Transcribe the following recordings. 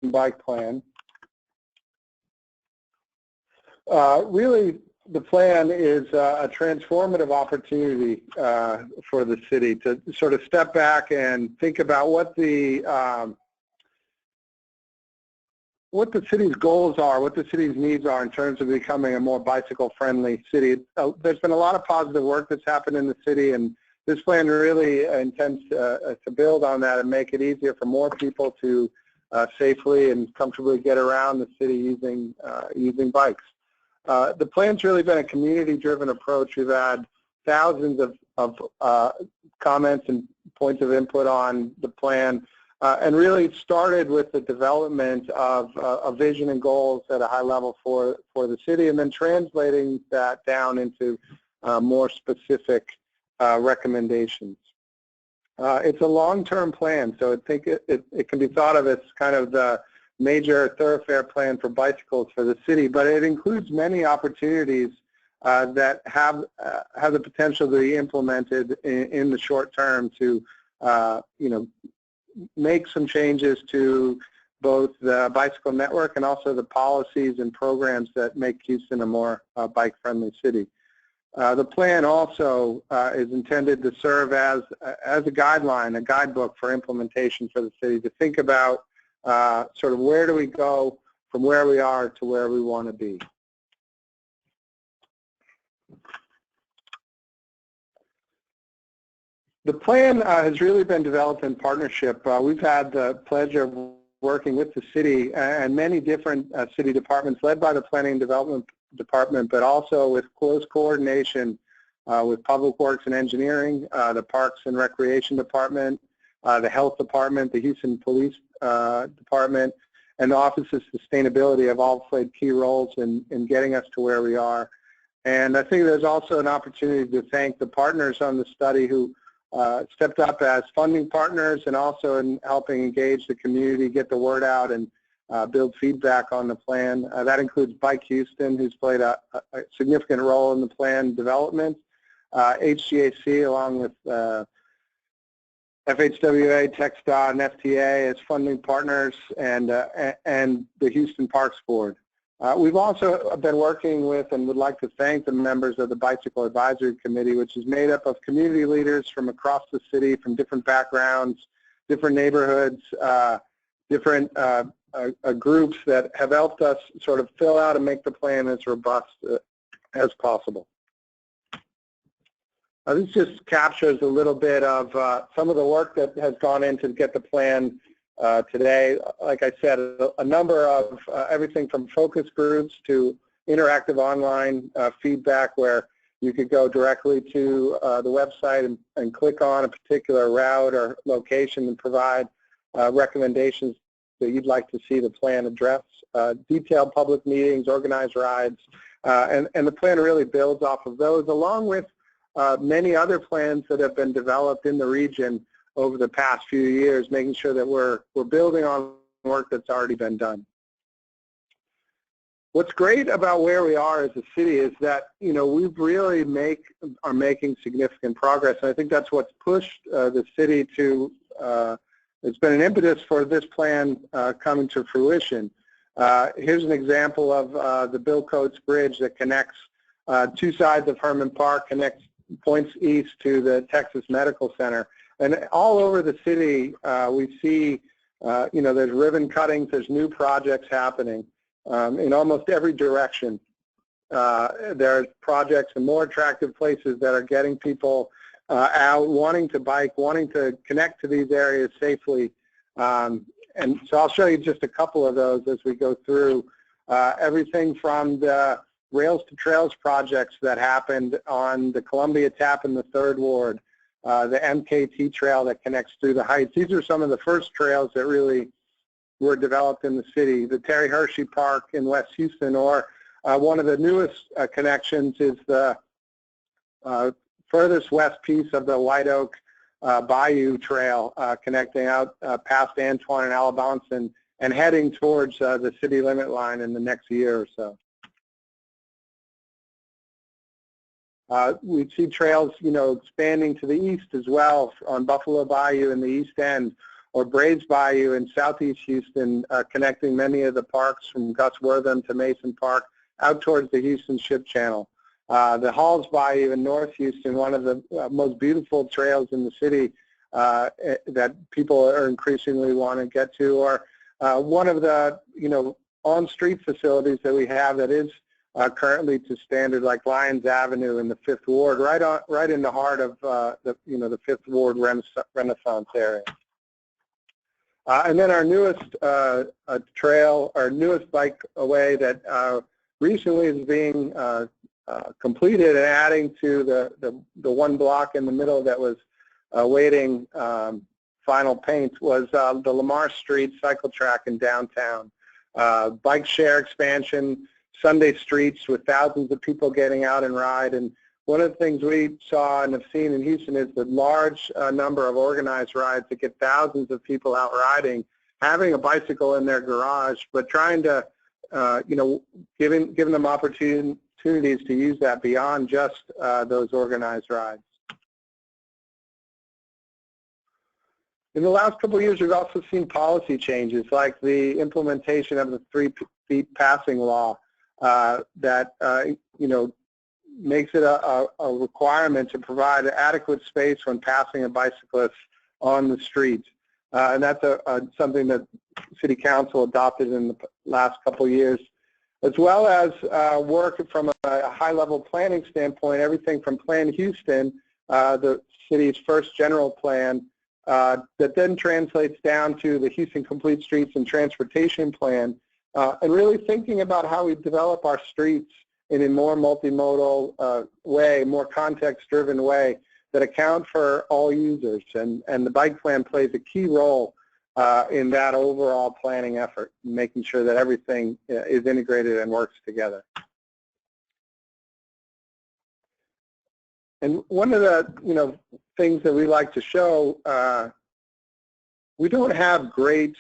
bike plan. Really, the plan is a transformative opportunity for the city to sort of step back and think about what the city's goals are, what the city's needs are in terms of becoming a more bicycle-friendly city. There's been a lot of positive work that's happened in the city, and this plan really intends to build on that and make it easier for more people to safely and comfortably get around the city using bikes. The plan's really been a community-driven approach. We've had thousands of comments and points of input on the plan, and really it started with the development of a vision and goals at a high level for the city, and then translating that down into more specific recommendations. It's a long-term plan, so I think it can be thought of as kind of the major thoroughfare plan for bicycles for the city, but it includes many opportunities that have the potential to be implemented in the short term to, make some changes to both the bicycle network and also the policies and programs that make Houston a more bike-friendly city. The plan also is intended to serve as a guideline, a guidebook for implementation for the city to think about sort of where do we go from where we are to where we want to be. The plan has really been developed in partnership. We've had the pleasure of working with the city and many different city departments led by the Planning and Development Department, but also with close coordination with Public Works and Engineering, the Parks and Recreation Department, the Health Department, the Houston Police Department, and the Office of Sustainability have all played key roles in getting us to where we are. And I think there's also an opportunity to thank the partners on the study who stepped up as funding partners and also in helping engage the community, get the word out, and build feedback on the plan. That includes Bike Houston, who's played a significant role in the plan development, HGAC along with FHWA, TxDOT, and FTA as funding partners, and the Houston Parks Board. We've also been working with and would like to thank the members of the Bicycle Advisory Committee, which is made up of community leaders from across the city, from different backgrounds, different neighborhoods, different groups that have helped us sort of fill out and make the plan as robust as possible. This just captures a little bit of some of the work that has gone in to get the plan today. Like I said, a number of everything from focus groups to interactive online feedback where you could go directly to the website and click on a particular route or location and provide recommendations that you'd like to see the plan address, detailed public meetings, organized rides, and the plan really builds off of those, along with many other plans that have been developed in the region over the past few years, making sure that we're building on work that's already been done. What's great about where we are as a city is that, we've really are making significant progress, and I think that's what's pushed the city to, it's been an impetus for this plan coming to fruition. Here's an example of the Bill Coates Bridge that connects two sides of Herman Park, connects points east to the Texas Medical Center. And all over the city, we see, there's ribbon cuttings, there's new projects happening in almost every direction. There's projects in more attractive places that are getting people out, wanting to bike, wanting to connect to these areas safely. And so I'll show you just a couple of those as we go through. Everything from the Rails to Trails projects that happened on the Columbia Tap in the 3rd Ward, the MKT trail that connects through the Heights. These are some of the first trails that really were developed in the city. The Terry Hershey Park in West Houston, or one of the newest connections is the furthest west piece of the White Oak Bayou Trail, connecting out past Antoine and Alabonson and heading towards the city limit line in the next year or so. We see trails, expanding to the east as well on Buffalo Bayou in the east end, or Braves Bayou in southeast Houston, connecting many of the parks from Gus Wortham to Mason Park out towards the Houston Ship Channel. The Halls Bayou in North Houston, one of the most beautiful trails in the city that people are increasingly want to get to, or one of the on-street facilities that we have that is currently to standard, like Lyons Avenue in the Fifth Ward, right in the heart of the Fifth Ward Renaissance area. And then our newest trail, our newest bikeway that recently is being completed and adding to the one block in the middle that was awaiting final paint, was the Lamar Street cycle track in downtown. Bike share expansion, Sunday streets with thousands of people getting out and ride. And one of the things we saw and have seen in Houston is the large number of organized rides that get thousands of people out riding, having a bicycle in their garage, but trying to, giving them opportunities to use that beyond just those organized rides. In the last couple of years, we've also seen policy changes, like the implementation of the 3 feet passing law that makes it a requirement to provide adequate space when passing a bicyclist on the street. And that's something that City Council adopted in the last couple of years, as well as work from a high-level planning standpoint, everything from Plan Houston, the city's first general plan, that then translates down to the Houston Complete Streets and Transportation Plan, and really thinking about how we develop our streets in a more multimodal way, more context-driven way that account for all users. And the bike plan plays a key role in that overall planning effort, making sure that everything is integrated and works together. And one of the things that we like to show, we don't have great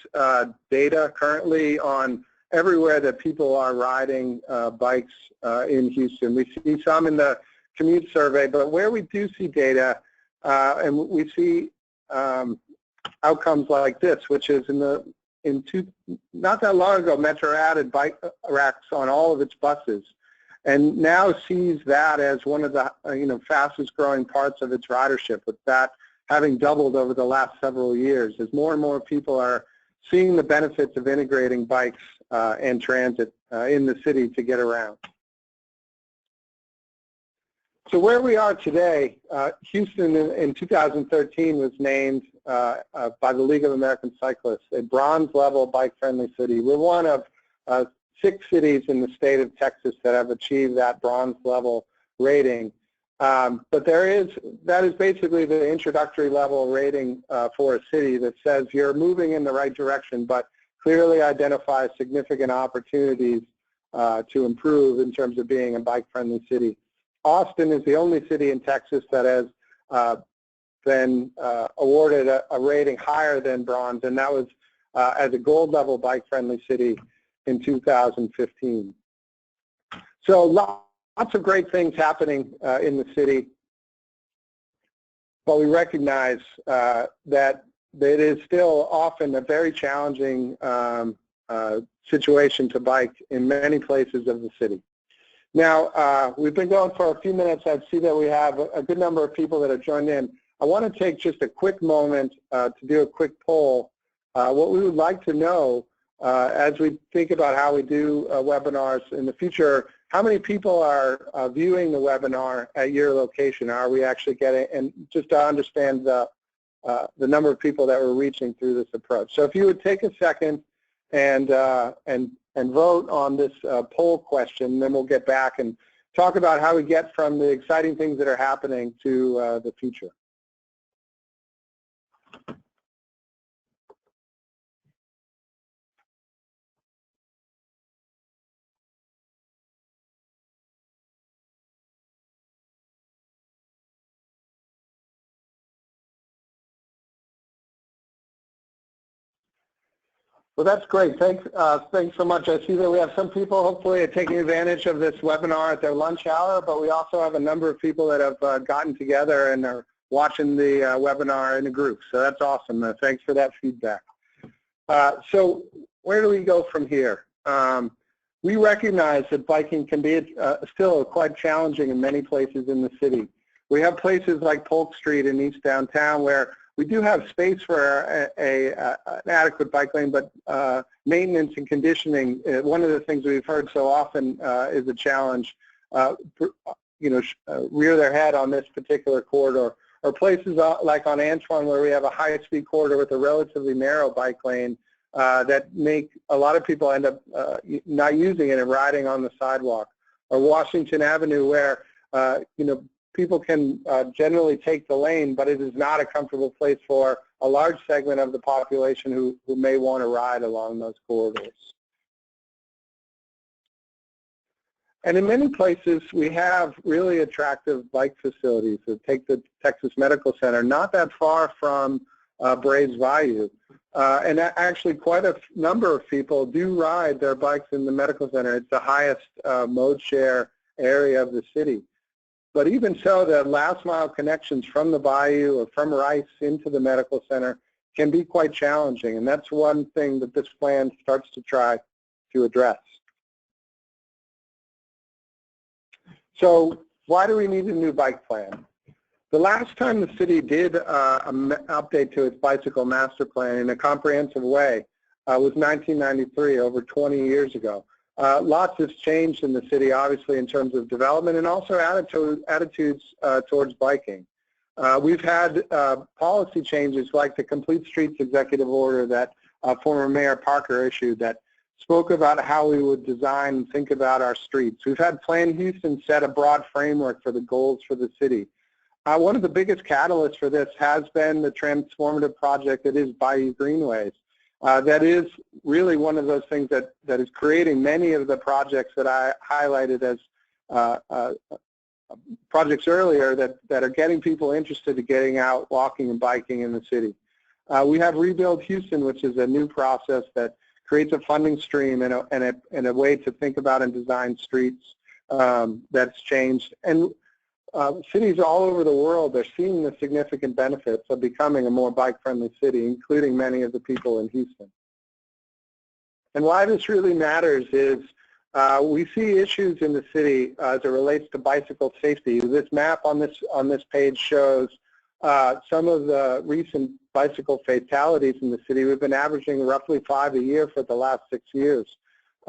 data currently on everywhere that people are riding bikes in Houston. We see some in the commute survey, but where we do see data, and we see outcomes like this, which is not that long ago, Metro added bike racks on all of its buses, and now sees that as one of the fastest growing parts of its ridership, with that having doubled over the last several years, as more and more people are seeing the benefits of integrating bikes and transit in the city to get around. So where we are today, Houston in 2013 was named by the League of American Cyclists a bronze-level bike-friendly city. We're one of 6 cities in the state of Texas that have achieved that bronze-level rating. But that is basically the introductory level rating for a city that says you're moving in the right direction, but clearly identifies significant opportunities to improve in terms of being a bike-friendly city. Austin is the only city in Texas that has been awarded a rating higher than bronze, and that was as a gold-level bike-friendly city in 2015. So lots of great things happening in the city, but we recognize that it is still often a very challenging situation to bike in many places of the city. Now, we've been going for a few minutes. I see that we have a good number of people that have joined in. I want to take just a quick moment to do a quick poll. What we would like to know as we think about how we do webinars in the future, how many people are viewing the webinar at your location? Are we actually getting, and just to understand the number of people that we're reaching through this approach. So if you would take a second and vote on this poll question, then we'll get back and talk about how we get from the exciting things that are happening to the future. Well, that's great. Thanks so much. I see that we have some people hopefully taking advantage of this webinar at their lunch hour, but we also have a number of people that have gotten together and are watching the webinar in a group. So that's awesome. Thanks for that feedback. So where do we go from here? We recognize that biking can be still quite challenging in many places in the city. We have places like Polk Street in East Downtown where we do have space for an adequate bike lane, but maintenance and conditioning, one of the things we've heard so often is a challenge, rear their head on this particular corridor. Or places like on Antoine where we have a high-speed corridor with a relatively narrow bike lane that make a lot of people end up not using it and riding on the sidewalk. Or Washington Avenue where, people can generally take the lane, but it is not a comfortable place for a large segment of the population who may want to ride along those corridors. And in many places, we have really attractive bike facilities. So take the Texas Medical Center, not that far from Braves Bayou. And actually quite a number of people do ride their bikes in the medical center. It's the highest mode share area of the city. But even so, the last mile connections from the Bayou or from Rice into the medical center can be quite challenging. And that's one thing that this plan starts to try to address. So why do we need a new bike plan? The last time the city did an update to its bicycle master plan in a comprehensive way was 1993, over 20 years ago. Lots has changed in the city, obviously, in terms of development and also attitudes towards biking. We've had policy changes like the Complete Streets Executive Order that former Mayor Parker issued that spoke about how we would design and think about our streets. We've had Plan Houston set a broad framework for the goals for the city. One of the biggest catalysts for this has been the transformative project that is Bayou Greenways. That is really one of those things that is creating many of the projects that I highlighted as projects earlier that are getting people interested in getting out, walking and biking in the city. We have Rebuild Houston, which is a new process that creates a funding stream and a way to think about and design streets that's changed. And cities all over the world are seeing the significant benefits of becoming a more bike-friendly city, including many of the people in Houston. And why this really matters is we see issues in the city as it relates to bicycle safety. This map on this page shows some of the recent bicycle fatalities in the city. We've been averaging roughly 5 a year for the last 6 years,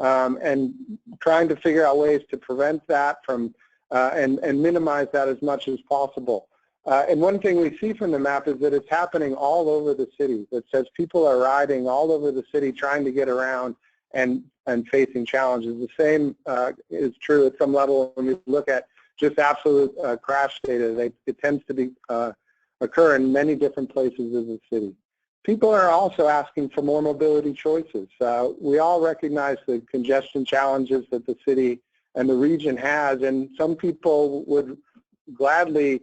and trying to figure out ways to prevent that from and minimize that as much as possible. And one thing we see from the map is that it's happening all over the city. It says people are riding all over the city trying to get around and facing challenges. The same is true at some level when you look at just absolute crash data. It tends to occur in many different places in the city. People are also asking for more mobility choices. We all recognize the congestion challenges that the city and the region has, and some people would gladly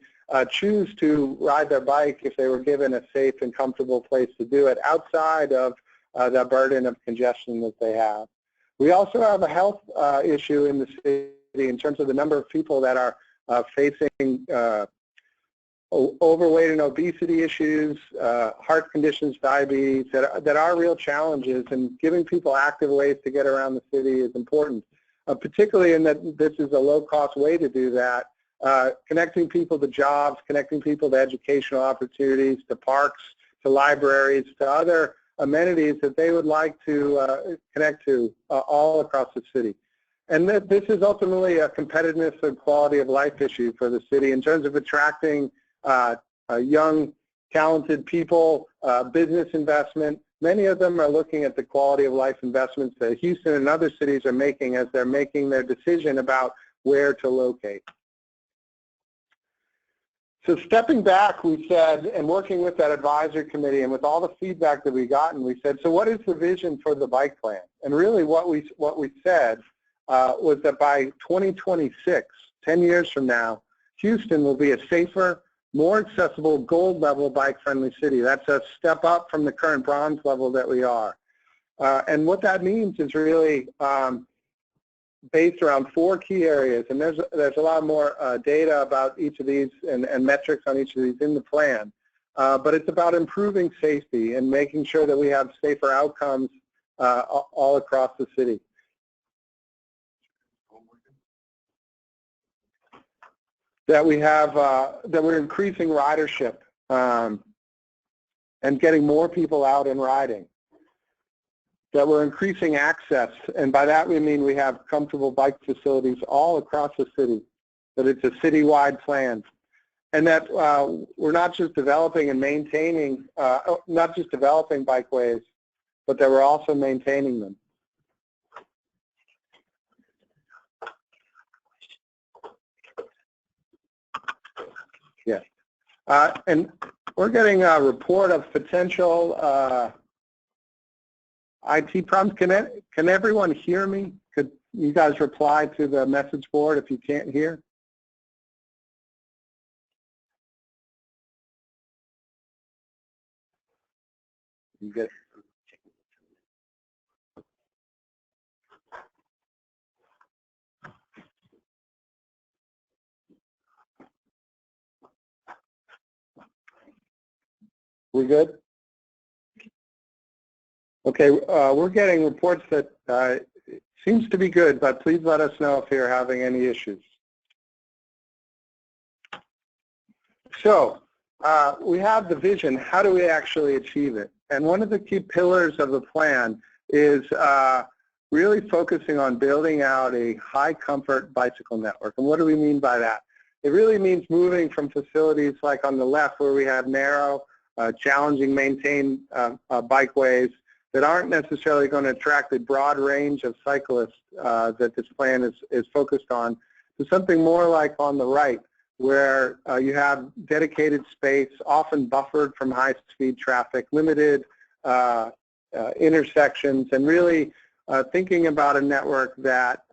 choose to ride their bike if they were given a safe and comfortable place to do it outside of the burden of congestion that they have. We also have a health issue in the city in terms of the number of people that are facing overweight and obesity issues, heart conditions, diabetes, that are real challenges, and giving people active ways to get around the city is important. Particularly in that this is a low-cost way to do that, connecting people to jobs, connecting people to educational opportunities, to parks, to libraries, to other amenities that they would like to connect to all across the city. And this is ultimately a competitiveness and quality of life issue for the city in terms of attracting young, talented people, business investment. Many of them are looking at the quality of life investments that Houston and other cities are making as they're making their decision about where to locate. So stepping back, we said, and working with that advisory committee and with all the feedback that we've gotten, we said, so what is the vision for the bike plan? And really what we said was that by 2026, 10 years from now, Houston will be a safer, more accessible gold level bike-friendly city. That's a step up from the current bronze level that we are. And what that means is really based around 4 key areas, and there's a lot more data about each of these and metrics on each of these in the plan. But it's about improving safety and making sure that we have safer outcomes all across the city. That we have that we're increasing ridership and getting more people out and riding. That we're increasing access, and by that we mean we have comfortable bike facilities all across the city, that it's a citywide plan, and that we're not just developing and maintaining, not just developing bikeways, but that we're also maintaining them. Yes, and we're getting a report of potential IT problems. Can everyone hear me? Could you guys reply to the message board if you can't hear? You get. We good? Okay, we're getting reports that it seems to be good, but please let us know if you're having any issues. So we have the vision. How do we actually achieve it? And one of the key pillars of the plan is really focusing on building out a high comfort bicycle network. And what do we mean by that? It really means moving from facilities like on the left where we have narrow, challenging maintained bikeways that aren't necessarily going to attract a broad range of cyclists that this plan is focused on, to something more like on the right, where you have dedicated space, often buffered from high-speed traffic, limited intersections, and really thinking about a network that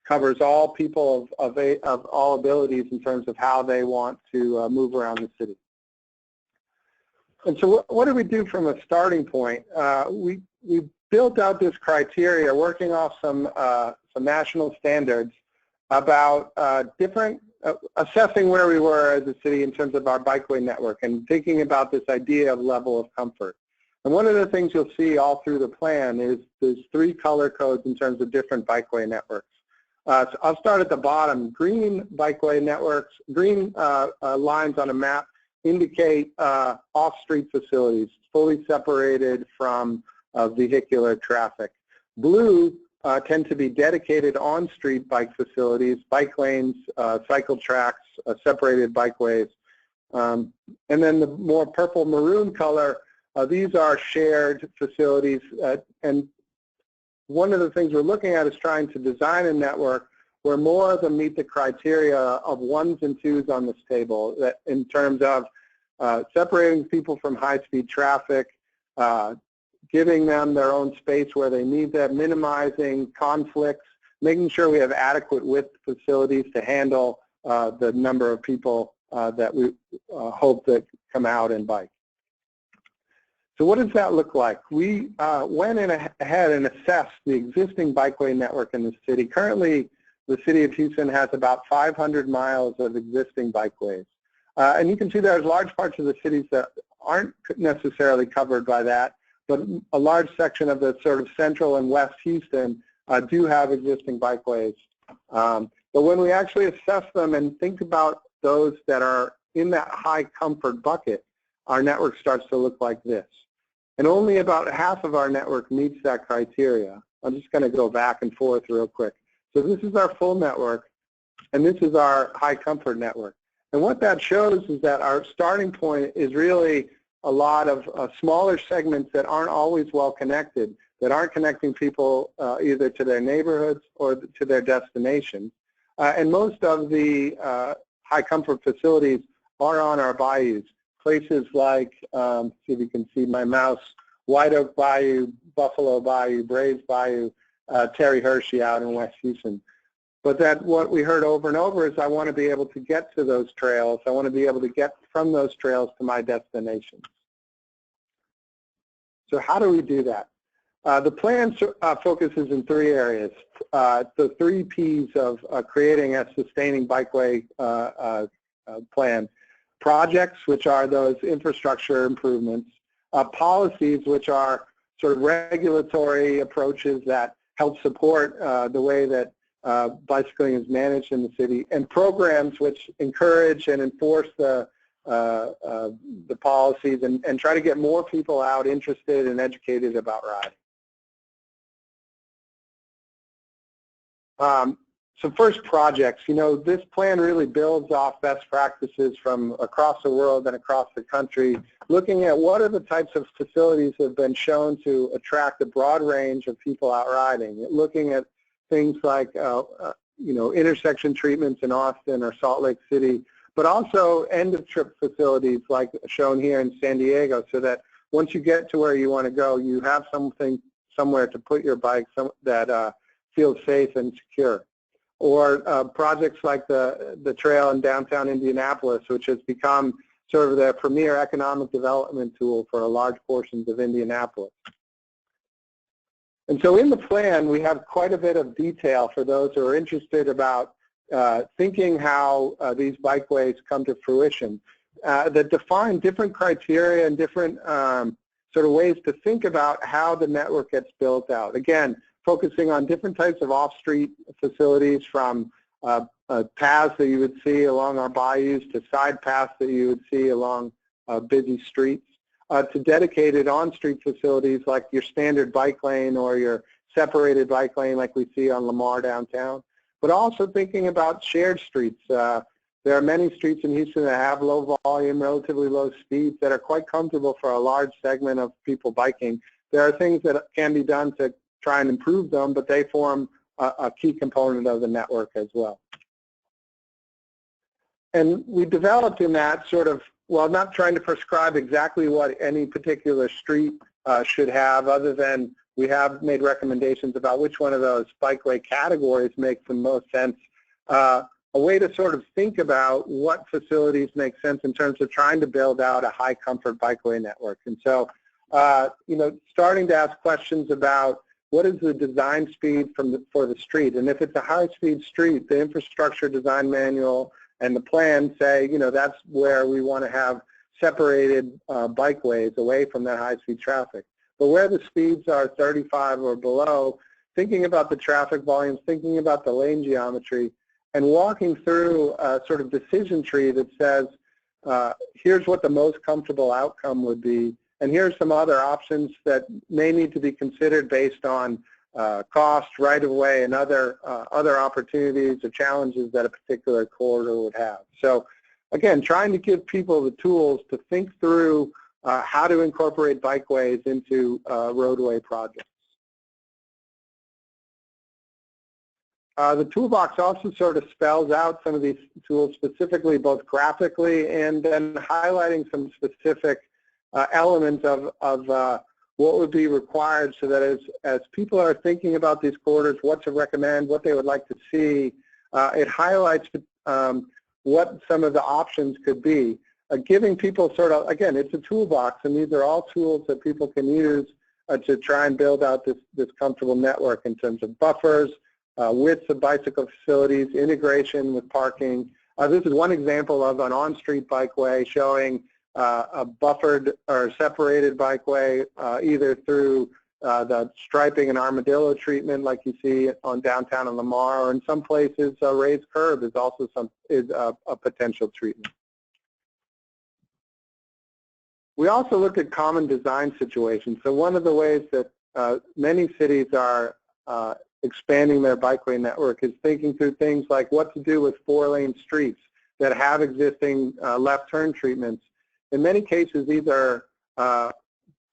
covers all people of all abilities in terms of how they want to move around the city. And so what do we do from a starting point? We built out this criteria, working off some national standards about assessing where we were as a city in terms of our bikeway network and thinking about this idea of level of comfort. And one of the things you'll see all through the plan is there's 3 color codes in terms of different bikeway networks. So I'll start at the bottom. Green bikeway networks, green lines on a map indicate off-street facilities, fully separated from vehicular traffic. Blue tend to be dedicated on-street bike facilities, bike lanes, cycle tracks, separated bikeways. And then the more purple maroon color, these are shared facilities. And one of the things we're looking at is trying to design a network where more of them meet the criteria of 1s and 2s on this table, that in terms of separating people from high-speed traffic, giving them their own space where they need them, minimizing conflicts, making sure we have adequate width facilities to handle the number of people that we hope that come out and bike. So what does that look like? We went ahead and assessed the existing bikeway network in the city. Currently, the city of Houston has about 500 miles of existing bikeways. And you can see there's large parts of the cities that aren't necessarily covered by that, but a large section of the sort of central and west Houston do have existing bikeways. But when we actually assess them and think about those that are in that high comfort bucket, our network starts to look like this. And only about half of our network meets that criteria. I'm just going to go back and forth real quick. So this is our full network, and this is our high comfort network. And what that shows is that our starting point is really a lot of smaller segments that aren't always well connected, that aren't connecting people either to their neighborhoods or to their destination. And most of the high comfort facilities are on our bayous. Places like, see if you can see my mouse, White Oak Bayou, Buffalo Bayou, Braves Bayou, Terry Hershey out in West Houston. But that what we heard over and over is I want to be able to get to those trails. I want to be able to get from those trails to my destinations. So how do we do that? The plan focuses in 3 areas. The 3 Ps of creating a sustaining bikeway plan. Projects, which are those infrastructure improvements. Policies, which are sort of regulatory approaches that help support the way that bicycling is managed in the city. And programs which encourage and enforce the policies and try to get more people out interested and educated about riding. So first, projects. You know, this plan really builds off best practices from across the world and across the country, looking at what are the types of facilities that have been shown to attract a broad range of people out riding. Looking at things like, you know, intersection treatments in Austin or Salt Lake City, but also end-of-trip facilities like shown here in San Diego, so that once you get to where you want to go, you have something somewhere to put your bike that feels safe and secure. Or projects like the trail in downtown Indianapolis, which has become sort of the premier economic development tool for large portions of Indianapolis. And so in the plan, we have quite a bit of detail for those who are interested about thinking how these bikeways come to fruition that define different criteria and different sort of ways to think about how the network gets built out. Again, focusing on different types of off-street facilities, from paths that you would see along our bayous to side paths that you would see along busy streets, to dedicated on-street facilities like your standard bike lane or your separated bike lane like we see on Lamar downtown, but also thinking about shared streets. There are many streets in Houston that have low volume, relatively low speeds that are quite comfortable for a large segment of people biking. There are things that can be done to try and improve them, but they form a key component of the network as well. And we developed in that sort of, well, not trying to prescribe exactly what any particular street should have, other than we have made recommendations about which one of those bikeway categories makes the most sense. A way to sort of think about what facilities make sense in terms of trying to build out a high comfort bikeway network. And so, you know, starting to ask questions about what is the design speed for the street? And if it's a high-speed street, the infrastructure design manual and the plan say, you know, that's where we want to have separated bikeways away from that high-speed traffic. But where the speeds are 35 or below, thinking about the traffic volumes, thinking about the lane geometry, and walking through a sort of decision tree that says, here's what the most comfortable outcome would be, and here's some other options that may need to be considered based on cost, right-of-way, and other opportunities or challenges that a particular corridor would have. So again, trying to give people the tools to think through how to incorporate bikeways into roadway projects. The toolbox also sort of spells out some of these tools specifically, both graphically and then highlighting some specific elements of what would be required, so that as people are thinking about these corridors, what to recommend, what they would like to see, it highlights what some of the options could be. Giving people sort of, again, it's a toolbox, and these are all tools that people can use to try and build out this comfortable network in terms of buffers, widths of bicycle facilities, integration with parking. This is one example of an on-street bikeway showing a buffered or separated bikeway, either through the striping and armadillo treatment like you see on downtown and Lamar, or in some places a raised curb is also a potential treatment. We also looked at common design situations. So one of the ways that many cities are expanding their bikeway network is thinking through things like what to do with 4-lane streets that have existing left turn treatments. In many cases, these are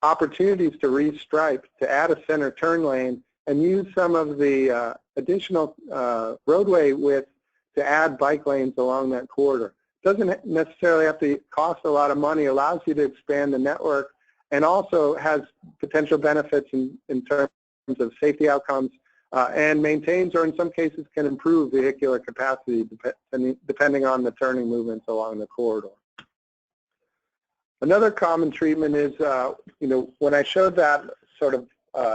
opportunities to restripe, to add a center turn lane, and use some of the additional roadway width to add bike lanes along that corridor. Doesn't necessarily have to cost a lot of money, allows you to expand the network, and also has potential benefits in terms of safety outcomes, and maintains, or in some cases can improve vehicular capacity depending on the turning movements along the corridor. Another common treatment is, you know, when I showed that sort of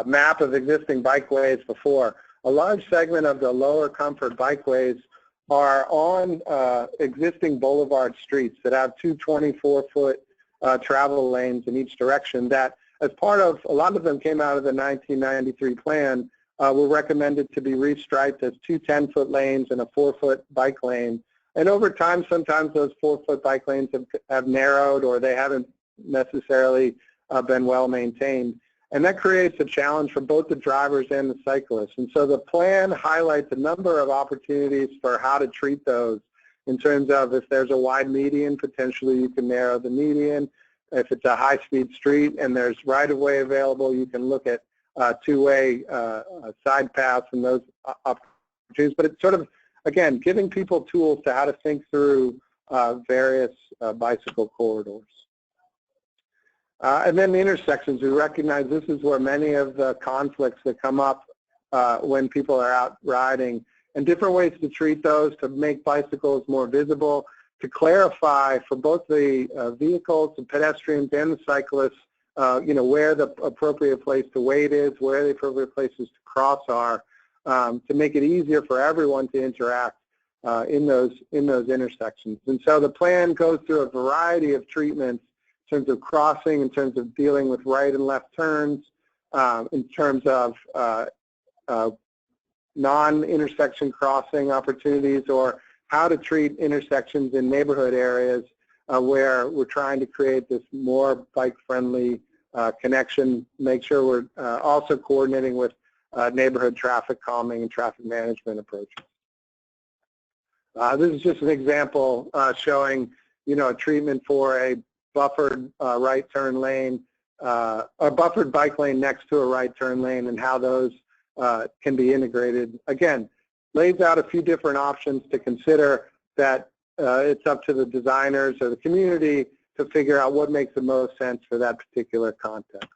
map of existing bikeways before. A large segment of the lower comfort bikeways are on existing boulevard streets that have two 24-foot travel lanes in each direction that, as part of, a lot of them came out of the 1993 plan, were recommended to be restriped as two 10-foot lanes and a 4-foot bike lane. And over time, sometimes those 4-foot bike lanes have narrowed, or they haven't necessarily been well maintained. And that creates a challenge for both the drivers and the cyclists. And so the plan highlights a number of opportunities for how to treat those in terms of, if there's a wide median, potentially you can narrow the median. If it's a high-speed street and there's right-of-way available, you can look at two-way side paths and those opportunities. But it's sort of, again, giving people tools to how to think through various bicycle corridors. And then the intersections, we recognize this is where many of the conflicts that come up when people are out riding, and different ways to treat those, to make bicycles more visible, to clarify for both the vehicles, the pedestrians, and the cyclists, where the appropriate place to wait is, where the appropriate places to cross are, to make it easier for everyone to interact in those intersections. And so the plan goes through a variety of treatments in terms of crossing, in terms of dealing with right and left turns, in terms of non-intersection crossing opportunities, or how to treat intersections in neighborhood areas where we're trying to create this more bike-friendly connection, make sure we're also coordinating with neighborhood traffic calming and traffic management approaches. This is just an example showing, a treatment for a buffered right turn lane, a buffered bike lane next to a right turn lane, and how those can be integrated. Again, lays out a few different options to consider that it's up to the designers or the community to figure out what makes the most sense for that particular context.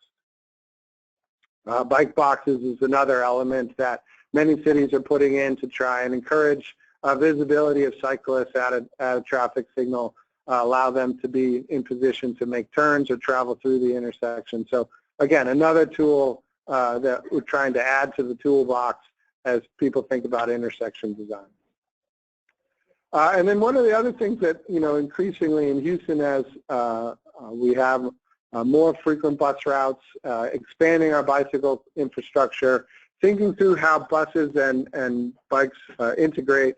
Bike boxes is another element that many cities are putting in to try and encourage visibility of cyclists at a traffic signal, allow them to be in position to make turns or travel through the intersection. So again, another tool that we're trying to add to the toolbox as people think about intersection design. And then one of the other things that, increasingly in Houston, as we have more frequent bus routes, expanding our bicycle infrastructure, thinking through how buses and bikes integrate,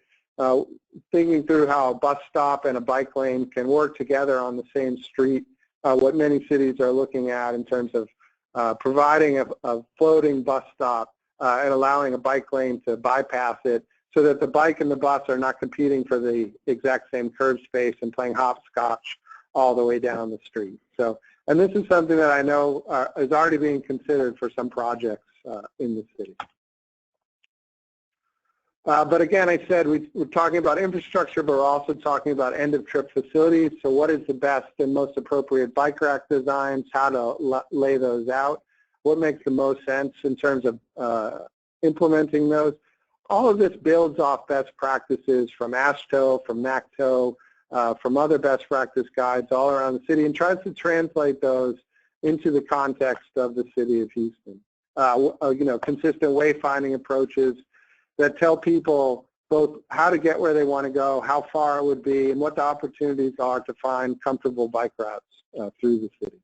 thinking through how a bus stop and a bike lane can work together on the same street, what many cities are looking at in terms of providing a floating bus stop and allowing a bike lane to bypass it, so that the bike and the bus are not competing for the exact same curb space and playing hopscotch all the way down the street. So, and this is something that I know is already being considered for some projects in the city. But again, I said we're talking about infrastructure, but we're also talking about end-of-trip facilities. So what is the best and most appropriate bike rack designs, how to lay those out, what makes the most sense in terms of implementing those. All of this builds off best practices from AASHTO, from NACTO, from other best practice guides all around the city, and tries to translate those into the context of the city of Houston. Consistent wayfinding approaches that tell people both how to get where they want to go, how far it would be, and what the opportunities are to find comfortable bike routes through the city.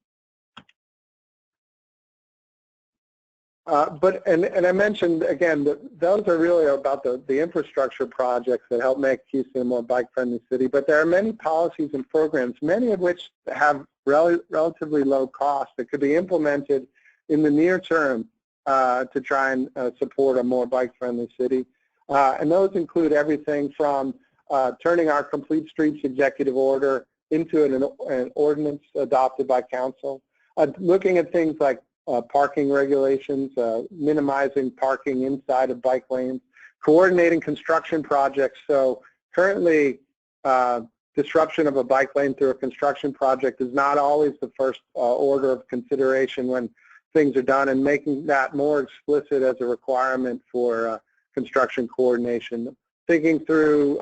And I mentioned, again, that those are really about the infrastructure projects that help make Houston a more bike-friendly city, but there are many policies and programs, many of which have relatively low cost that could be implemented in the near term to try and support a more bike-friendly city. And those include everything from turning our Complete Streets executive order into an ordinance adopted by council, looking at things like parking regulations, minimizing parking inside of bike lanes, coordinating construction projects. So currently, disruption of a bike lane through a construction project is not always the first order of consideration when things are done, and making that more explicit as a requirement for construction coordination. Thinking through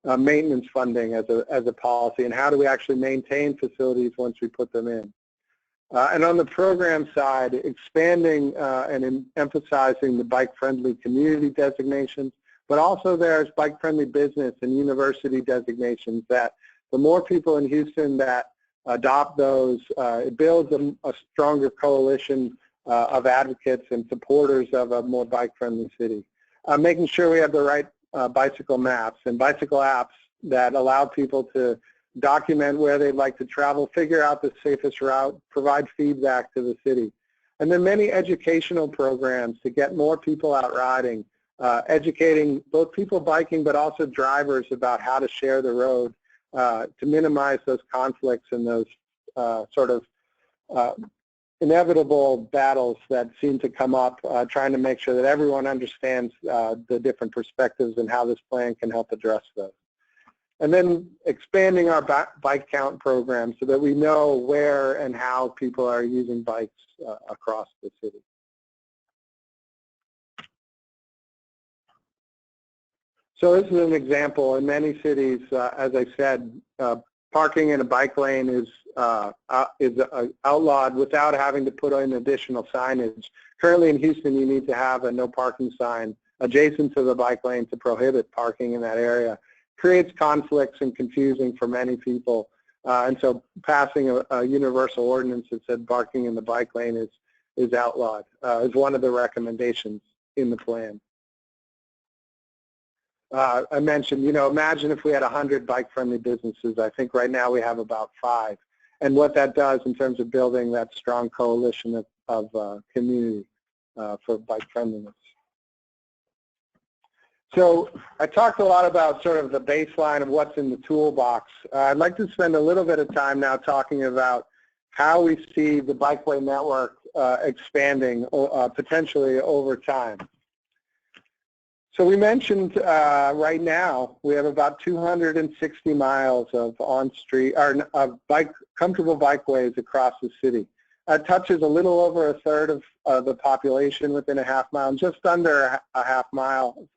maintenance funding as a policy, and how do we actually maintain facilities once we put them in. And on the program side, expanding and emphasizing the bike-friendly community designations, but also there's bike-friendly business and university designations that the more people in Houston that adopt those, it builds a stronger coalition of advocates and supporters of a more bike-friendly city. Making sure we have the right bicycle maps and bicycle apps that allow people to document where they'd like to travel, figure out the safest route, provide feedback to the city. And then many educational programs to get more people out riding, educating both people biking but also drivers about how to share the road to minimize those conflicts and those sort of inevitable battles that seem to come up, trying to make sure that everyone understands the different perspectives and how this plan can help address those. And then expanding our bike count program so that we know where and how people are using bikes across the city. So this is an example. In many cities, as I said, parking in a bike lane is outlawed without having to put in additional signage. Currently in Houston, you need to have a no parking sign adjacent to the bike lane to prohibit parking in that area. Creates conflicts and confusing for many people. And so passing a universal ordinance that said parking in the bike lane is outlawed is one of the recommendations in the plan. I mentioned, imagine if we had 100 bike-friendly businesses. I think right now we have about 5. And what that does in terms of building that strong coalition of community for bike-friendliness. So I talked a lot about sort of the baseline of what's in the toolbox. I'd like to spend a little bit of time now talking about how we see the Bikeway network expanding potentially over time. So we mentioned right now we have about 260 miles of on-street or of comfortable bikeways across the city. It touches a little over a third of the population within a half mile, and just under a half mile,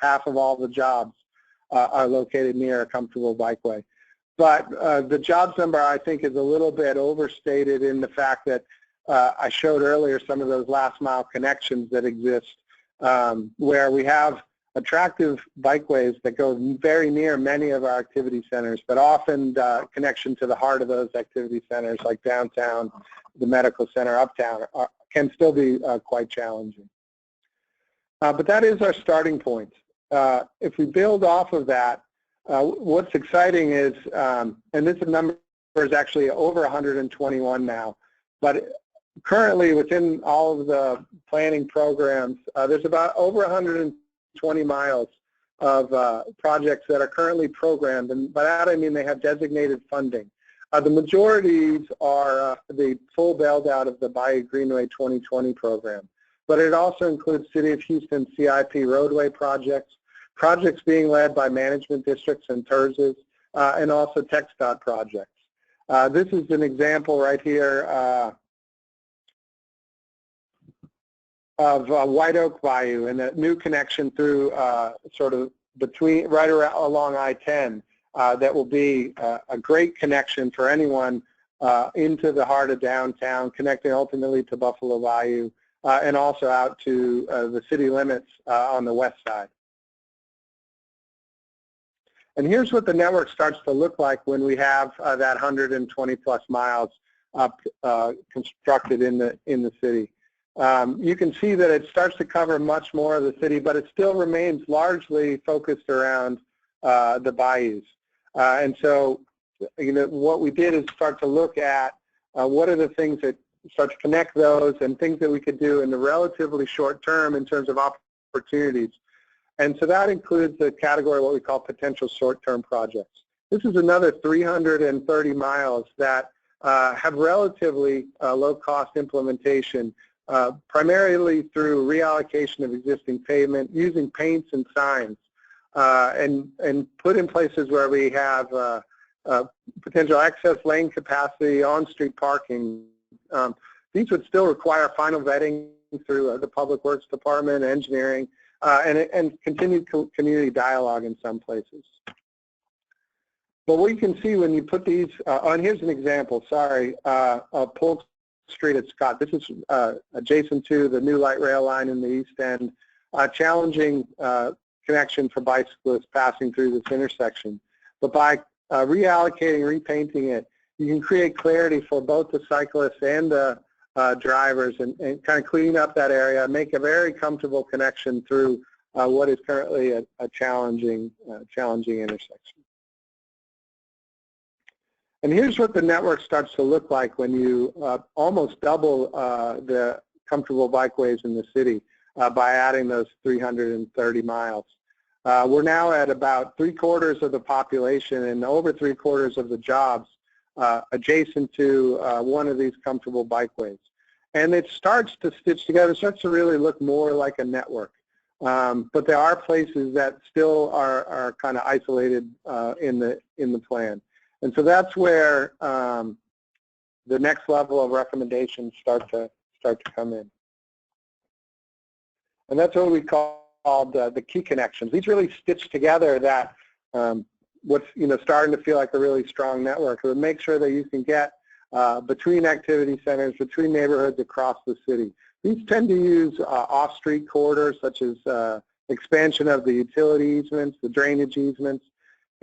half of all the jobs are located near a comfortable bikeway. But the jobs number, I think, is a little bit overstated in the fact that I showed earlier some of those last mile connections that exist where we have attractive bikeways that go very near many of our activity centers, but often connection to the heart of those activity centers like downtown, the medical center, uptown, can still be quite challenging. But that is our starting point. If we build off of that, what's exciting is, and this number is actually over 121 now, but currently within all of the planning programs, there's about over 120 miles of projects that are currently programmed, and by that I mean they have designated funding. The majorities are the full build-out of the Bayou Greenway 2020 program, but it also includes City of Houston CIP roadway projects, projects being led by management districts and TERSs, and also TxDOT projects. This is an example right here of White Oak Bayou and a new connection through sort of between, right around along I-10. That will be a great connection for anyone into the heart of downtown, connecting ultimately to Buffalo Bayou, and also out to the city limits on the west side. And here's what the network starts to look like when we have that 120 plus miles constructed in the city. You can see that it starts to cover much more of the city, but it still remains largely focused around the bayous. And so, what we did is start to look at what are the things that start to connect those and things that we could do in the relatively short term in terms of opportunities. And so that includes the category of what we call potential short-term projects. This is another 330 miles that have relatively low-cost implementation, primarily through reallocation of existing pavement, using paints and signs, and put in places where we have potential excess lane capacity, on-street parking. These would still require final vetting through the Public Works Department, engineering, and continued community dialogue in some places. But what you can see when you put these, and here's an example, sorry, Polk Street at Scott. This is adjacent to the new light rail line in the East End. Challenging connection for bicyclists passing through this intersection. But by reallocating, repainting it, you can create clarity for both the cyclists and the drivers and kind of clean up that area, make a very comfortable connection through what is currently a challenging intersection. And here's what the network starts to look like when you almost double the comfortable bikeways in the city by adding those 330 miles. We're now at about 3/4 of the population and over 3/4 of the jobs adjacent to one of these comfortable bikeways. And it starts to stitch together, starts to really look more like a network. But there are places that still are kind of isolated in the plan. And so that's where the next level of recommendations start to come in. And that's what we call the key connections. These really stitch together that what's starting to feel like a really strong network. It would make sure that you can get between activity centers, between neighborhoods across the city. These tend to use off-street corridors such as expansion of the utility easements, the drainage easements,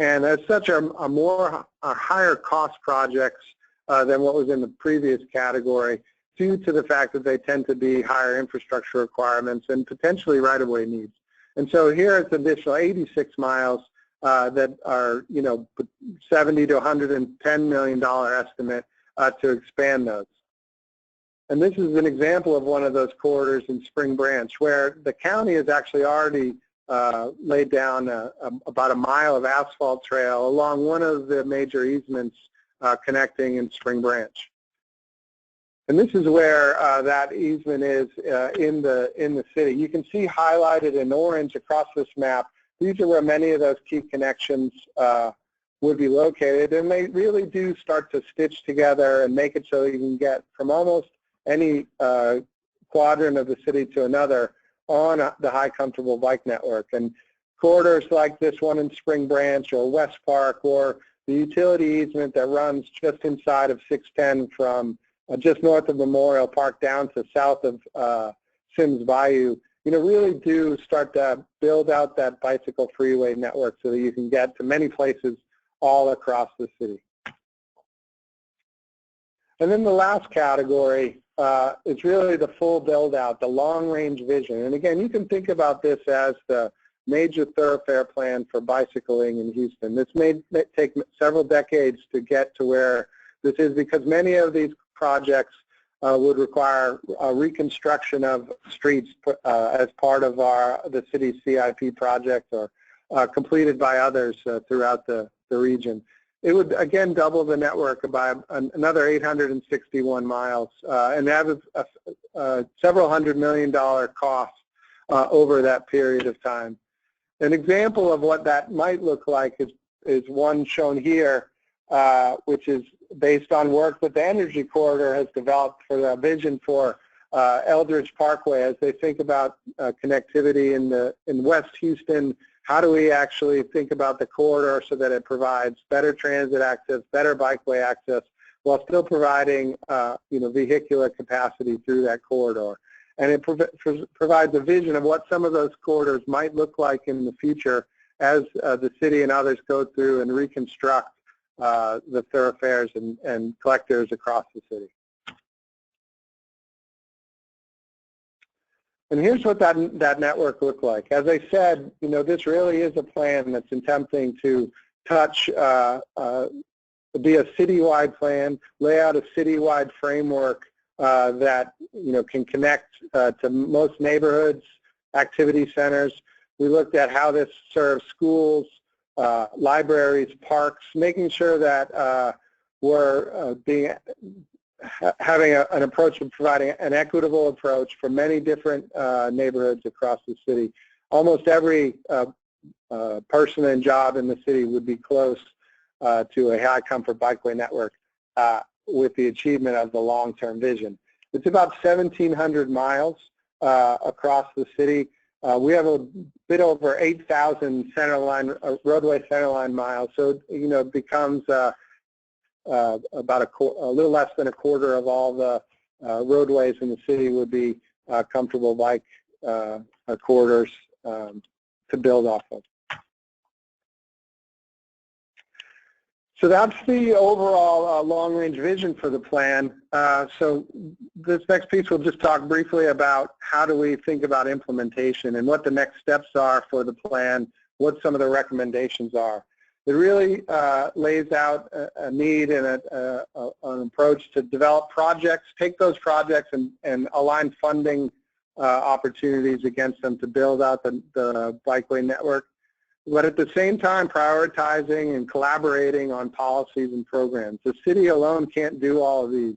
and as such are higher cost projects than what was in the previous category due to the fact that they tend to be higher infrastructure requirements and potentially right-of-way needs. And so here it's an additional 86 miles that are, $70 to $110 million estimate to expand those. And this is an example of one of those corridors in Spring Branch where the county has actually already laid down about a mile of asphalt trail along one of the major easements connecting in Spring Branch. And this is where that easement is in the city. You can see highlighted in orange across this map, these are where many of those key connections would be located, and they really do start to stitch together and make it so you can get from almost any quadrant of the city to another on the high comfortable bike network. And corridors like this one in Spring Branch or West Park or the utility easement that runs just inside of 610 from just north of Memorial Park down to south of Sims Bayou, really do start to build out that bicycle freeway network so that you can get to many places all across the city. And then the last category is really the full build out, the long range vision. And again, you can think about this as the major thoroughfare plan for bicycling in Houston. This may take several decades to get to where this is because many of these projects would require a reconstruction of streets as part of the city's CIP project or completed by others throughout the region. It would, again, double the network by another 861 miles and have several $100 million cost over that period of time. An example of what that might look like is one shown here, which is based on work that the Energy Corridor has developed for the vision for Eldridge Parkway as they think about connectivity in West Houston. How do we actually think about the corridor so that it provides better transit access, better bikeway access, while still providing vehicular capacity through that corridor? And it provides a vision of what some of those corridors might look like in the future as the city and others go through and reconstruct the thoroughfares and collectors across the city. And here's what that network looked like. As I said, this really is a plan that's attempting to touch, be a citywide plan, lay out a citywide framework that can connect to most neighborhoods, activity centers. We looked at how this serves schools, libraries, parks, making sure that we're having an approach of providing an equitable approach for many different neighborhoods across the city. Almost every person and job in the city would be close to a high comfort bikeway network with the achievement of the long-term vision. It's about 1,700 miles across the city. We have a bit over 8,000 roadway centerline miles, so it becomes about a little less than a quarter of all the roadways in the city would be comfortable bike corridors to build off of. So that's the overall long-range vision for the plan. So this next piece we'll just talk briefly about how do we think about implementation and what the next steps are for the plan, what some of the recommendations are. It really lays out a need and an approach to develop projects, take those projects and align funding opportunities against them to build out the bikeway network, but at the same time prioritizing and collaborating on policies and programs. The city alone can't do all of these.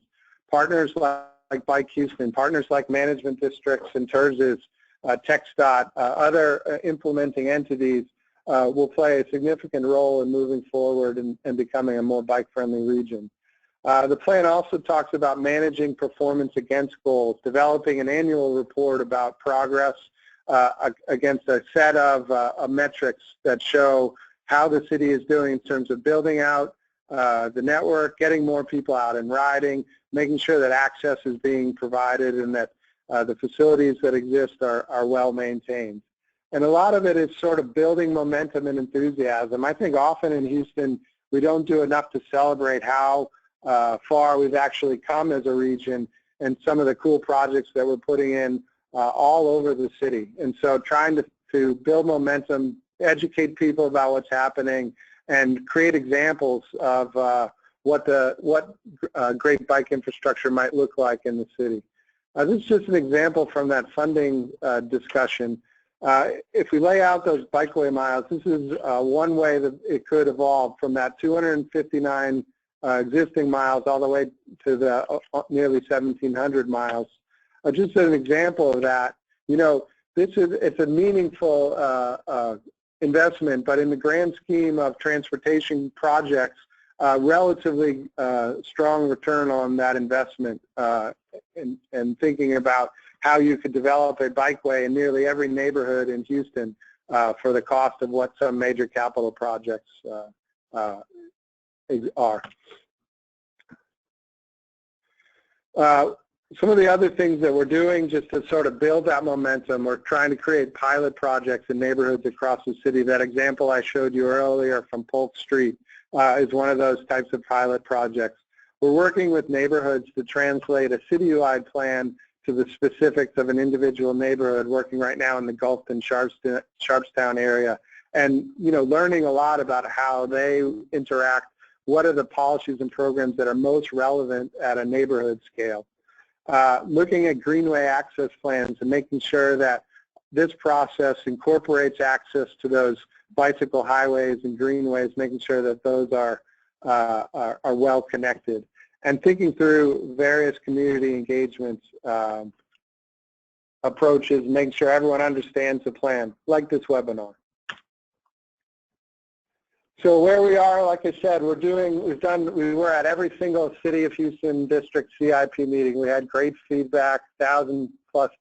Partners like Bike Houston, partners like management districts and TERSs, TxDOT, other implementing entities will play a significant role in moving forward and becoming a more bike-friendly region. The plan also talks about managing performance against goals, developing an annual report about progress against a set of metrics that show how the city is doing in terms of building out the network, getting more people out and riding, making sure that access is being provided and that the facilities that exist are well maintained. And a lot of it is sort of building momentum and enthusiasm. I think often in Houston we don't do enough to celebrate how far we've actually come as a region and some of the cool projects that we're putting in all over the city. And so trying to build momentum, educate people about what's happening, and create examples of what great bike infrastructure might look like in the city. This is just an example from that funding discussion. If we lay out those bikeway miles, this is one way that it could evolve from that 259 existing miles all the way to the nearly 1,700 miles. Just as an example of that, you know, it's a meaningful investment, but in the grand scheme of transportation projects, relatively strong return on that investment, and thinking about how you could develop a bikeway in nearly every neighborhood in Houston for the cost of what some major capital projects are. Some of the other things that we're doing just to sort of build that momentum, we're trying to create pilot projects in neighborhoods across the city. That example I showed you earlier from Polk Street is one of those types of pilot projects. We're working with neighborhoods to translate a citywide plan to the specifics of an individual neighborhood, working right now in the Gulfton, Sharpstown area, and learning a lot about how they interact, what are the policies and programs that are most relevant at a neighborhood scale. Looking at greenway access plans and making sure that this process incorporates access to those bicycle highways and greenways, making sure that those are well connected, and thinking through various community engagements approaches, making sure everyone understands the plan, like this webinar. So where we are, like I said, we were at every single City of Houston District CIP meeting. We had great feedback. 1,000+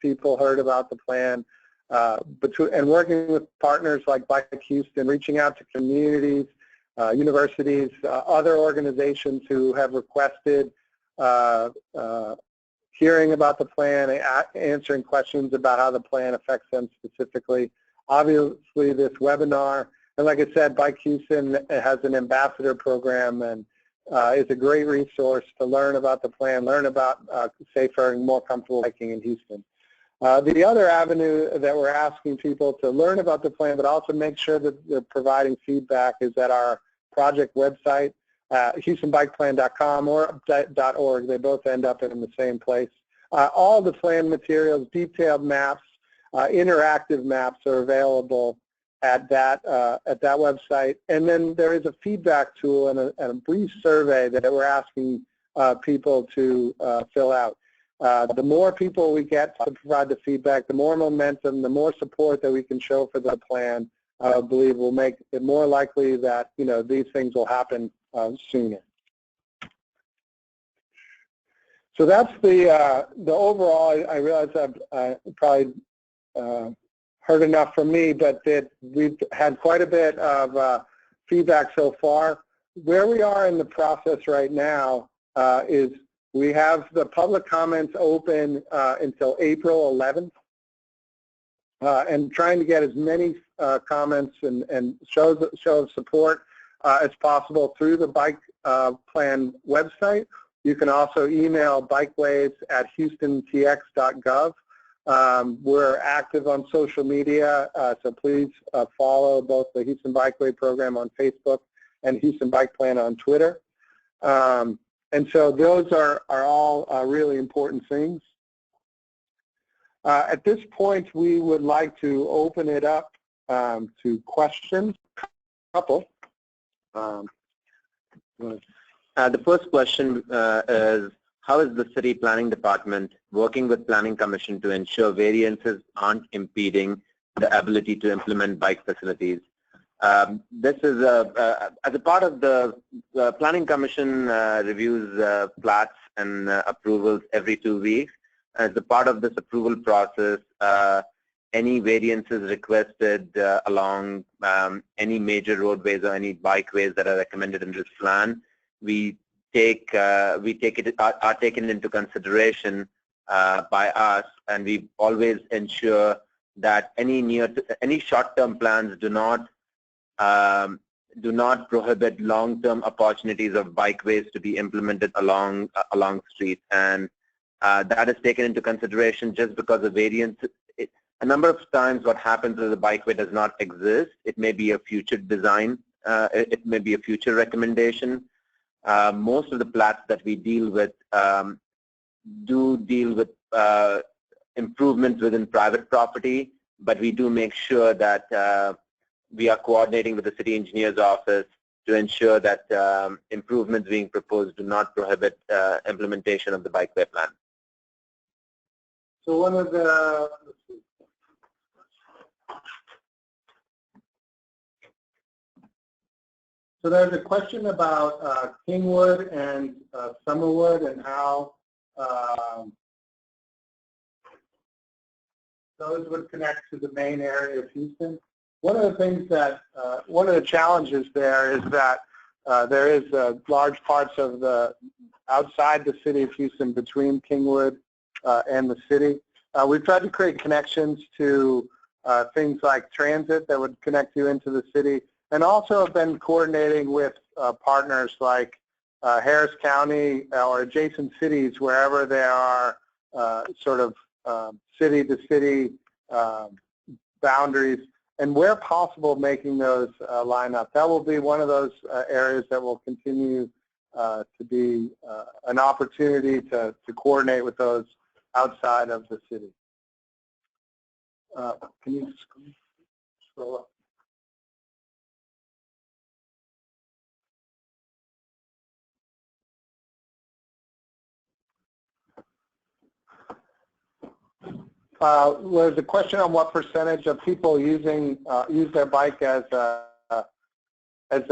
people heard about the plan. And working with partners like Bike Houston, reaching out to communities, universities, other organizations who have requested hearing about the plan, answering questions about how the plan affects them specifically. Obviously, this webinar. And like I said, Bike Houston has an ambassador program and is a great resource to learn about the plan, learn about safer and more comfortable biking in Houston. The other avenue that we're asking people to learn about the plan, but also make sure that they're providing feedback, is at our project website, HoustonBikePlan.com or .org. They both end up in the same place. All the plan materials, detailed maps, interactive maps are available at that website. And then there is a feedback tool and a brief survey that we're asking people to fill out. The more people we get to provide the feedback, the more momentum, the more support that we can show for the plan, I believe will make it more likely that these things will happen sooner. So that's the overall. I realize I've probably heard enough from me, but we've had quite a bit of feedback so far. Where we are in the process right now is We have the public comments open until April 11th, and trying to get as many comments and show of support as possible through the bike plan website. You can also email bikeways@houstontx.gov. We're active on social media, so please follow both the Houston Bikeway program on Facebook and Houston Bike Plan on Twitter. And so those are all really important things. At this point, we would like to open it up to questions. Couple. The first question is, how is the City Planning Department working with Planning Commission to ensure variances aren't impeding the ability to implement bike facilities? This is as a part of the Planning Commission reviews plats and approvals every 2 weeks. As a part of this approval process, any variances requested along any major roadways or any bikeways that are recommended in this plan, are taken into consideration by us, and we always ensure that any short-term plans do not prohibit long-term opportunities of bikeways to be implemented along streets, and that is taken into consideration just because of variance. A number of times what happens is the bikeway does not exist. It may be a future design, it may be a future recommendation. Most of the plats that we deal with do deal with improvements within private property, but we do make sure that we are coordinating with the city engineer's office to ensure that improvements being proposed do not prohibit implementation of the bikeway plan. So one of the So there's a question about Kingwood and Summerwood and how those would connect to the main area of Houston. One of the things that, one of the challenges there is that there is large parts of the outside the city of Houston between Kingwood and the city. We've tried to create connections to things like transit that would connect you into the city, and also have been coordinating with partners like Harris County or adjacent cities wherever there are sort of city-to-city boundaries, and where possible making those line up. That will be one of those areas that will continue to be an opportunity to coordinate with those outside of the city. Can you scroll up? Was a question on what percentage of people use their bike as their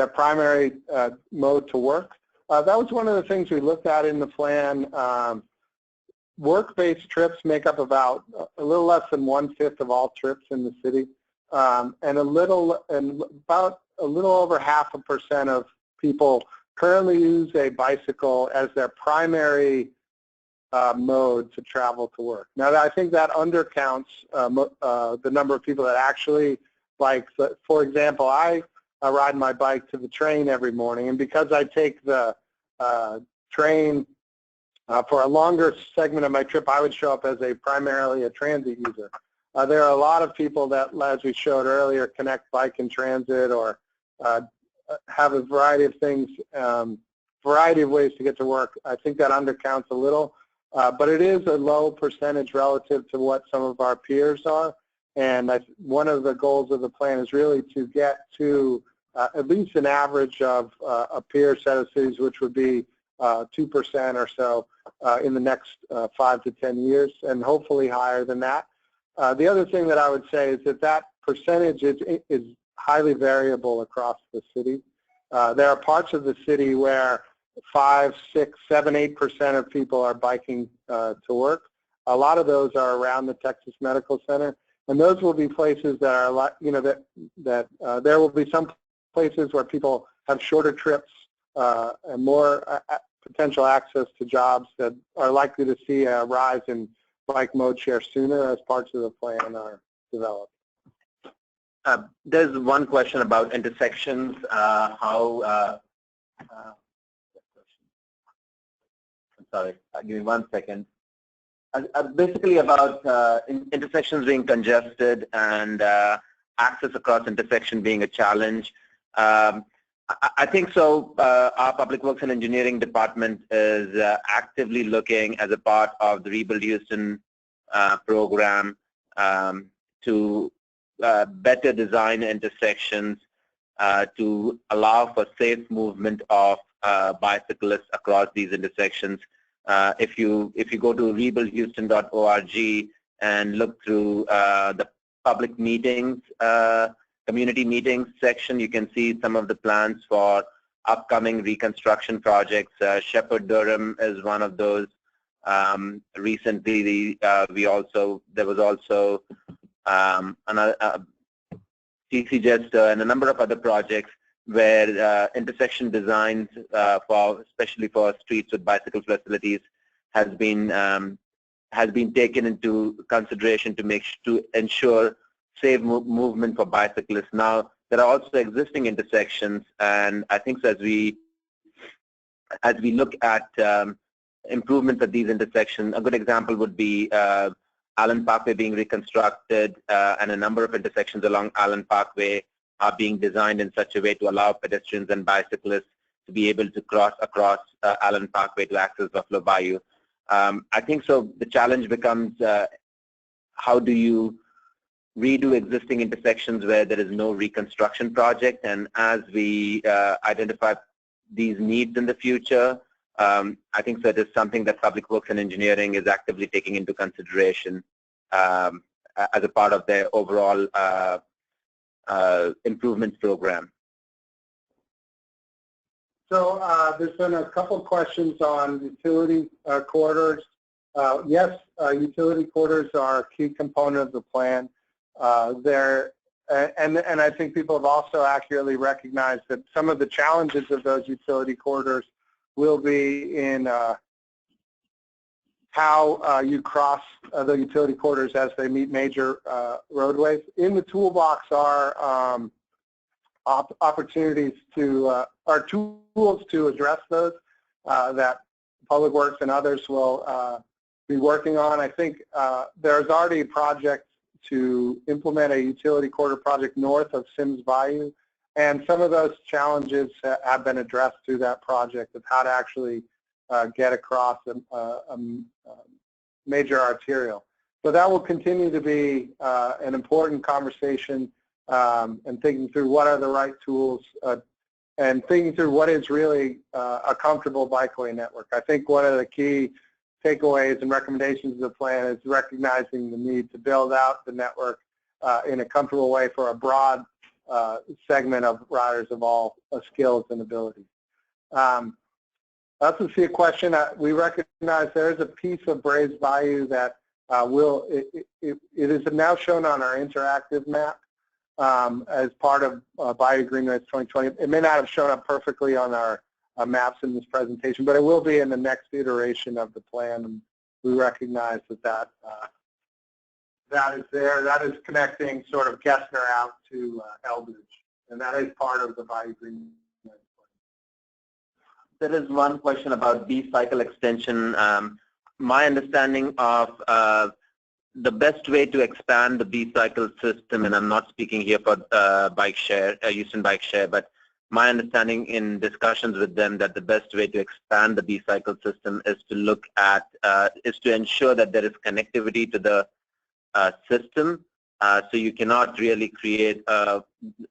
primary mode to work. That was one of the things we looked at in the plan. Work-based trips make up about a little less than 1/5 of all trips in the city, and about a little over 0.5% of people currently use a bicycle as their primary mode to travel to work. Now, I think that undercounts the number of people that actually bike. For example, I ride my bike to the train every morning, and because I take the train for a longer segment of my trip, I would show up as primarily a transit user. There are a lot of people that, as we showed earlier, connect bike and transit, or have a variety of things, variety of ways to get to work. I think that undercounts a little. But it is a low percentage relative to what some of our peers are, and one of the goals of the plan is really to get to at least an average of a peer set of cities, which would be 2% or so in the next 5 to 10 years, and hopefully higher than that. The other thing that I would say is that percentage is highly variable across the city. There are parts of the city where 5, 6, 7, 8% of people are biking to work. A lot of those are around the Texas Medical Center, and those will be places that are, there will be some places where people have shorter trips and more potential access to jobs that are likely to see a rise in bike mode share sooner as parts of the plan are developed. There's one question about intersections, sorry, give me 1 second. Basically about intersections being congested and access across intersection being a challenge. I think so. Our Public Works and Engineering Department is actively looking as a part of the Rebuild Houston program to better design intersections to allow for safe movement of bicyclists across these intersections. If you go to rebuildhouston.org and look through the public meetings, community meetings section, you can see some of the plans for upcoming reconstruction projects. Shepherd Durham is one of those. Recently, there was also another CC Jester and a number of other projects where intersection designs, especially for streets with bicycle facilities, has been taken into consideration to ensure safe movement for bicyclists. Now, there are also existing intersections, and I think so as we look at improvements at these intersections, a good example would be Allen Parkway being reconstructed, and a number of intersections along Allen Parkway are being designed in such a way to allow pedestrians and bicyclists to be able to cross across Allen Parkway to access Buffalo Bayou. I think so the challenge becomes how do you redo existing intersections where there is no reconstruction project, and as we identify these needs in the future, I think that is something that Public Works and Engineering is actively taking into consideration as a part of their overall improvements program. So there's been a couple questions on utility corridors. Yes, utility corridors are a key component of the plan. And I think people have also accurately recognized that some of the challenges of those utility corridors will be in how you cross the utility corridors as they meet major roadways. In the toolbox are opportunities to, are tools to address those that Public Works and others will be working on. I think there's already projects to implement a utility corridor project north of Sims Bayou, and some of those challenges have been addressed through that project of how to actually get across a major arterial. So that will continue to be an important conversation, and thinking through what are the right tools and thinking through what is really a comfortable bikeway network. I think one of the key takeaways and recommendations of the plan is recognizing the need to build out the network in a comfortable way for a broad segment of riders of all skills and abilities. I also see a question. We recognize there is a piece of Braves Bayou that it is now shown on our interactive map as part of Bayou Greenways 2020. It may not have shown up perfectly on our maps in this presentation, but it will be in the next iteration of the plan. And we recognize that that is there. That is connecting sort of Gessner out to Eldridge, and that is part of the Bayou Greenways plan. There is one question about B-cycle extension. My understanding of the best way to expand the B-cycle system, and I'm not speaking here for bike share, Houston Bike Share, but my understanding in discussions with them that the best way to expand the B-cycle system is to look at, is to ensure that there is connectivity to the system. So you cannot really create,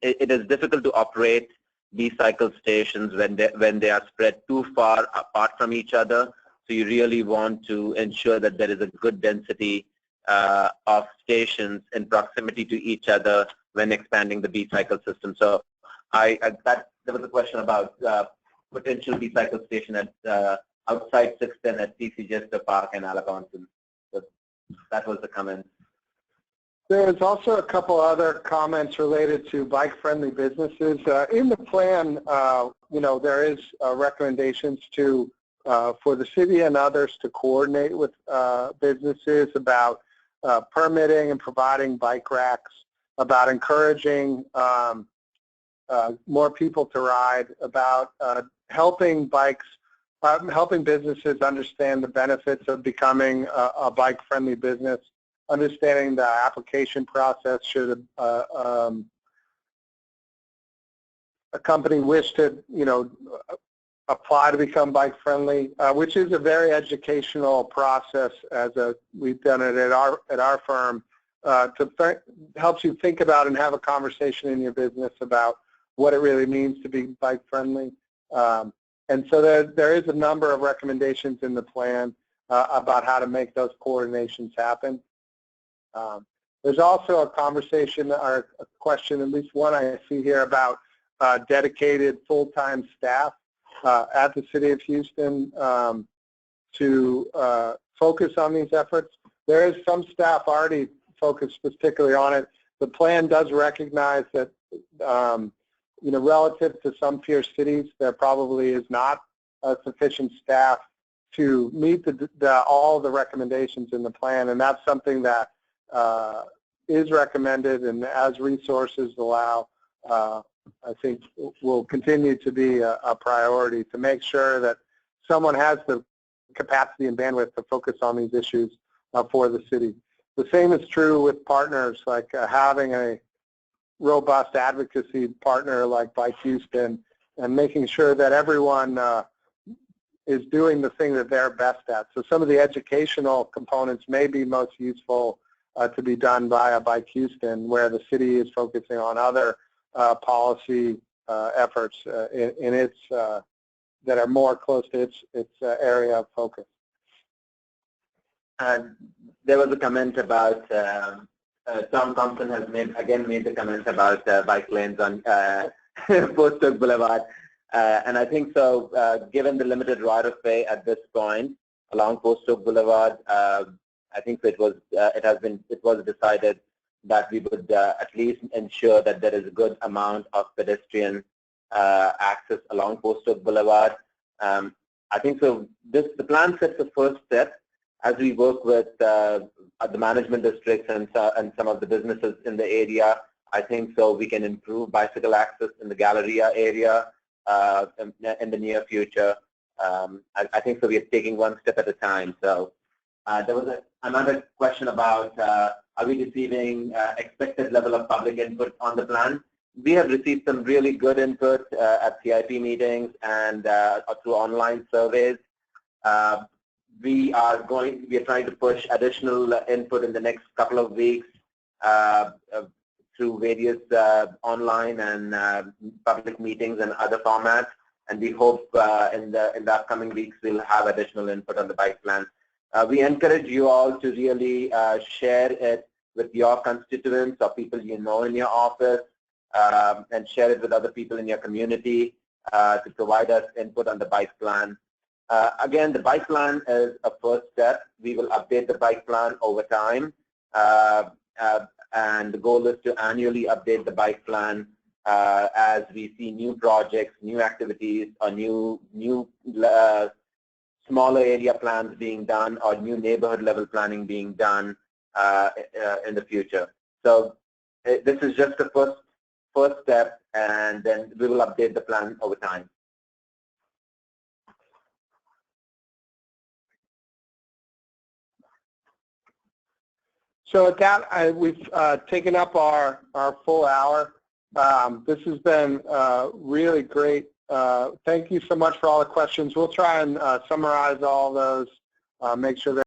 it is difficult to operate B-cycle stations when they are spread too far apart from each other. So you really want to ensure that there is a good density of stations in proximity to each other when expanding the B-cycle system. So there was a question about potential B-cycle station at outside 610 at CC Jester Park and Alagonquin. So that was the comment. There was also a couple other comments related to bike-friendly businesses. In the plan, there is recommendations to for the city and others to coordinate with businesses about permitting and providing bike racks, about encouraging more people to ride, about helping businesses understand the benefits of becoming a bike-friendly business, understanding the application process should a company wish to, apply to become bike-friendly, which is a very educational process. We've done it at our firm helps you think about and have a conversation in your business about what it really means to be bike-friendly. And so there is a number of recommendations in the plan about how to make those coordinations happen. There's also a conversation or a question, at least one I see here, about dedicated full-time staff at the City of Houston to focus on these efforts. There is some staff already focused particularly on it. The plan does recognize that relative to some peer cities, there probably is not sufficient staff to meet all the recommendations in the plan, and that's something that is recommended, and as resources allow, I think will continue to be a priority to make sure that someone has the capacity and bandwidth to focus on these issues for the city. The same is true with partners, like having a robust advocacy partner like Bike Houston, and making sure that everyone is doing the thing that they're best at. So some of the educational components may be most useful to be done via Bike Houston, where the city is focusing on other policy efforts in its that are more close to its area of focus. There was a comment about Tom Thompson has made the comment about bike lanes on Post Oak Boulevard, and I think so. Given the limited right of way at this point along Post Oak Boulevard, I think it was decided that we would at least ensure that there is a good amount of pedestrian access along Post Oak Boulevard. I think so. The plan sets the first step as we work with the management districts and some of the businesses in the area. I think so we can improve bicycle access in the Galleria area in the near future. I think so we are taking one step at a time. So there was another question about are we receiving expected level of public input on the plan? We have received some really good input at CIP meetings and through online surveys. We are trying to push additional input in the next couple of weeks through various online and public meetings and other formats, and we hope in the upcoming weeks we'll have additional input on the bike plan. We encourage you all to really share it with your constituents or people you know in your office, and share it with other people in your community to provide us input on the bike plan. Again, the bike plan is a first step. We will update the bike plan over time, and the goal is to annually update the bike plan as we see new projects, new activities, or new smaller area plans being done, or new neighborhood level planning being done in the future. So this is just the first step, and then we will update the plan over time. So at that, we've taken up our full hour. This has been really great. Thank you so much for all the questions. We'll try and summarize all those, make sure that